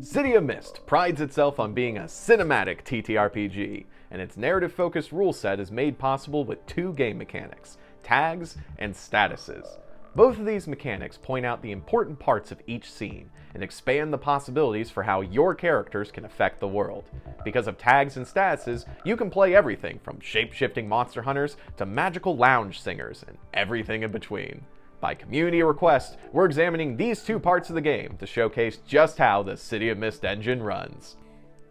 City of Mist prides itself on being a cinematic TTRPG, and its narrative-focused rule set is made possible with two game mechanics, tags and statuses. Both of these mechanics point out the important parts of each scene and expand the possibilities for how your characters can affect the world. Because of tags and statuses, you can play everything from shape-shifting monster hunters to magical lounge singers and everything in between. By community request, we're examining these two parts of the game to showcase just how the City of Mist engine runs.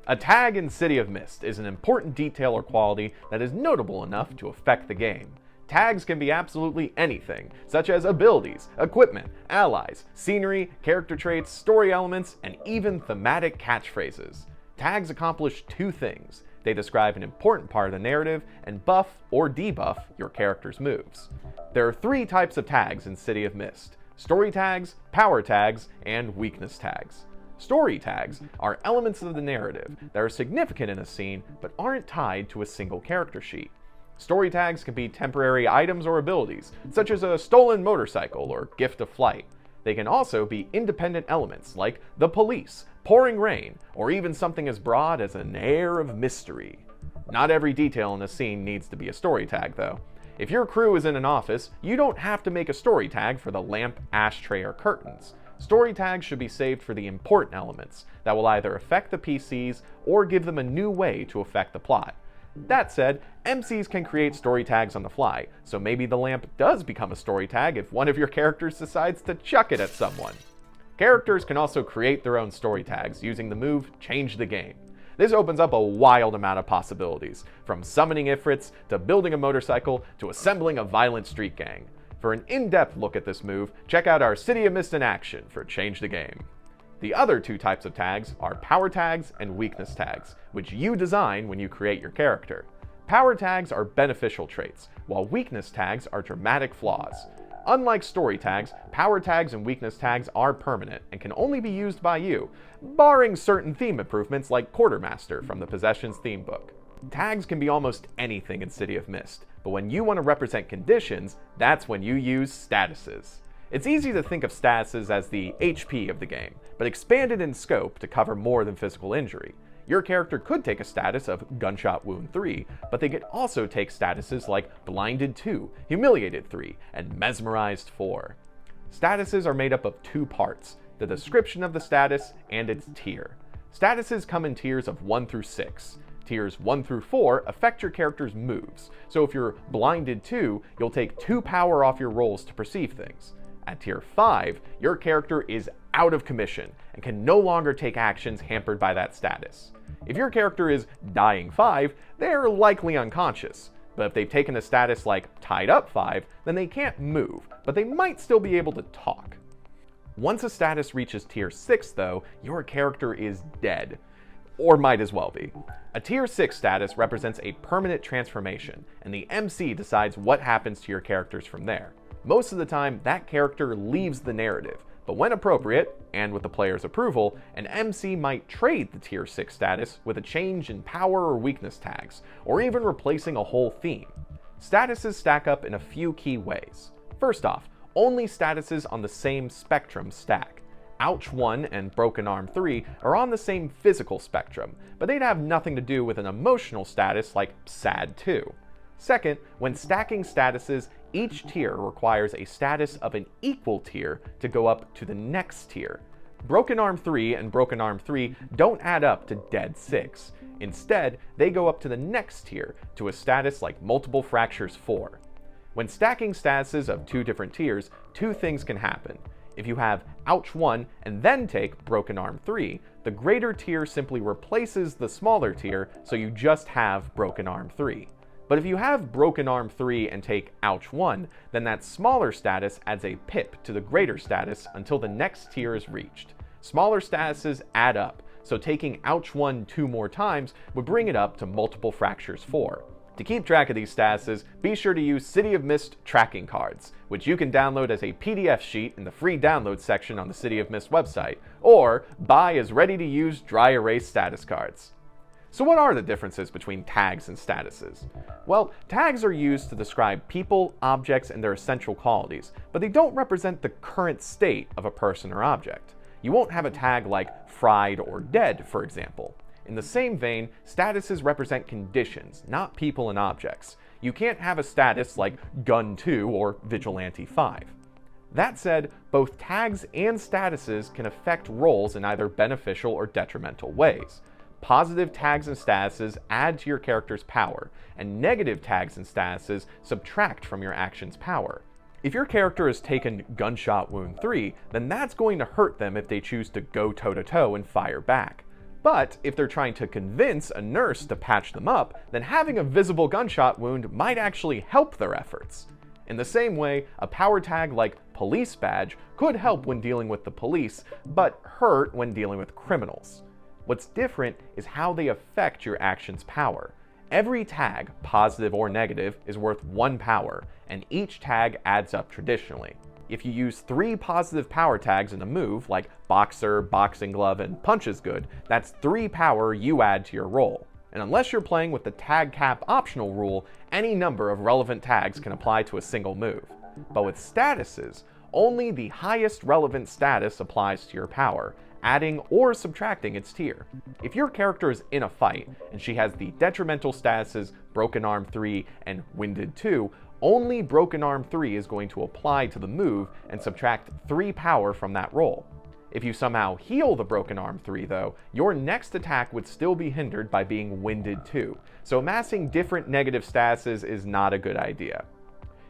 A tag in City of Mist is an important detail or quality that is notable enough to affect the game. Tags can be absolutely anything, such as abilities, equipment, allies, scenery, character traits, story elements, and even thematic catchphrases. Tags accomplish two things. They describe an important part of the narrative and buff or debuff your character's moves. There are three types of tags in City of Mist: story tags, power tags, and weakness tags. Story tags are elements of the narrative that are significant in a scene but aren't tied to a single character sheet. Story tags can be temporary items or abilities, such as a stolen motorcycle or gift of flight. They can also be independent elements like the police, pouring rain, or even something as broad as an air of mystery. Not every detail in a scene needs to be a story tag, though. If your crew is in an office, you don't have to make a story tag for the lamp, ashtray, or curtains. Story tags should be saved for the important elements that will either affect the PCs or give them a new way to affect the plot. That said, MCs can create story tags on the fly, so maybe the lamp does become a story tag if one of your characters decides to chuck it at someone. Characters can also create their own story tags using the move Change the Game. This opens up a wild amount of possibilities, from summoning Ifrits to building a motorcycle to assembling a violent street gang. For an in-depth look at this move, check out our City of Mist in action for Change the Game. The other two types of tags are power tags and weakness tags, which you design when you create your character. Power tags are beneficial traits, while weakness tags are dramatic flaws. Unlike story tags, power tags and weakness tags are permanent and can only be used by you, barring certain theme improvements like Quartermaster from the Possessions theme book. Tags can be almost anything in City of Mist, but when you want to represent conditions, that's when you use statuses. It's easy to think of statuses as the HP of the game, but expanded in scope to cover more than physical injury. Your character could take a status of Gunshot Wound 3, but they could also take statuses like Blinded 2, Humiliated 3, and Mesmerized 4. Statuses are made up of two parts: the description of the status and its tier. Statuses come in tiers of 1 through 6. Tiers 1 through 4 affect your character's moves, so if you're Blinded 2, you'll take 2 power off your rolls to perceive things. At Tier 5, your character is out of commission and can no longer take actions hampered by that status. If your character is Dying 5, they're likely unconscious, but if they've taken a status like Tied Up 5, then they can't move, but they might still be able to talk. Once a status reaches Tier 6, though, your character is dead. Or might as well be. A Tier 6 status represents a permanent transformation, and the MC decides what happens to your characters from there. Most of the time, that character leaves the narrative, but when appropriate, and with the player's approval, an MC might trade the Tier 6 status with a change in power or weakness tags, or even replacing a whole theme. Statuses stack up in a few key ways. First off, only statuses on the same spectrum stack. Ouch 1 and Broken Arm 3 are on the same physical spectrum, but they'd have nothing to do with an emotional status like Sad 2. Second, when stacking statuses, each tier requires a status of an equal tier to go up to the next tier. Broken Arm 3 and Broken Arm 3 don't add up to Dead 6. Instead, they go up to the next tier to a status like Multiple Fractures 4. When stacking statuses of two different tiers, two things can happen. If you have Ouch 1 and then take Broken Arm 3, the greater tier simply replaces the smaller tier, so you just have Broken Arm 3. But if you have Broken Arm 3 and take Ouch 1, then that smaller status adds a pip to the greater status until the next tier is reached. Smaller statuses add up, so taking Ouch 1 2 more times would bring it up to Multiple Fractures 4. To keep track of these statuses, be sure to use City of Mist tracking cards, which you can download as a PDF sheet in the free download section on the City of Mist website, or buy as ready-to-use dry erase status cards. So what are the differences between tags and statuses? Well, tags are used to describe people, objects, and their essential qualities, but they don't represent the current state of a person or object. You won't have a tag like fried or dead, for example. In the same vein, statuses represent conditions, not people and objects. You can't have a status like Gun 2 or Vigilante 5. That said, both tags and statuses can affect roles in either beneficial or detrimental ways. Positive tags and statuses add to your character's power, and negative tags and statuses subtract from your action's power. If your character has taken Gunshot Wound 3, then that's going to hurt them if they choose to go toe-to-toe and fire back. But if they're trying to convince a nurse to patch them up, then having a visible gunshot wound might actually help their efforts. In the same way, a power tag like Police Badge could help when dealing with the police, but hurt when dealing with criminals. What's different is how they affect your action's power. Every tag, positive or negative, is worth 1 power, and each tag adds up traditionally. If you use 3 positive power tags in a move, like Boxer, Boxing Glove, and Punch is Good, that's 3 power you add to your roll. And unless you're playing with the tag cap optional rule, any number of relevant tags can apply to a single move. But with statuses, only the highest relevant status applies to your power, adding or subtracting its tier. If your character is in a fight, and she has the detrimental statuses Broken Arm 3 and Winded 2, only Broken Arm 3 is going to apply to the move and subtract 3 power from that roll. If you somehow heal the Broken Arm 3 though, your next attack would still be hindered by being Winded 2, so amassing different negative statuses is not a good idea.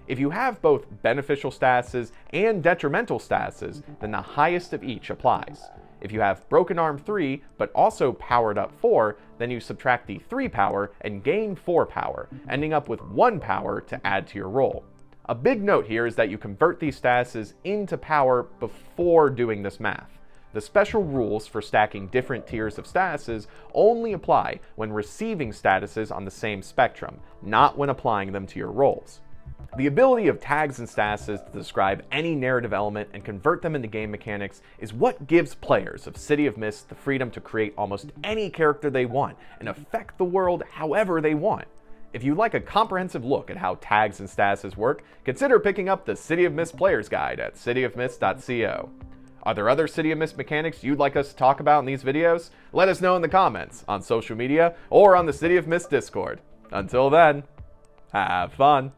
If you have both beneficial statuses and detrimental statuses, then the highest of each applies. If you have Broken Arm 3, but also Powered Up 4, then you subtract the 3 power and gain 4 power, ending up with 1 power to add to your roll. A big note here is that you convert these statuses into power before doing this math. The special rules for stacking different tiers of statuses only apply when receiving statuses on the same spectrum, not when applying them to your rolls. The ability of tags and statuses to describe any narrative element and convert them into game mechanics is what gives players of City of Mist the freedom to create almost any character they want and affect the world however they want. If you'd like a comprehensive look at how tags and statuses work, consider picking up the City of Mist Player's Guide at cityofmist.co. Are there other City of Mist mechanics you'd like us to talk about in these videos? Let us know in the comments, on social media, or on the City of Mist Discord. Until then, have fun!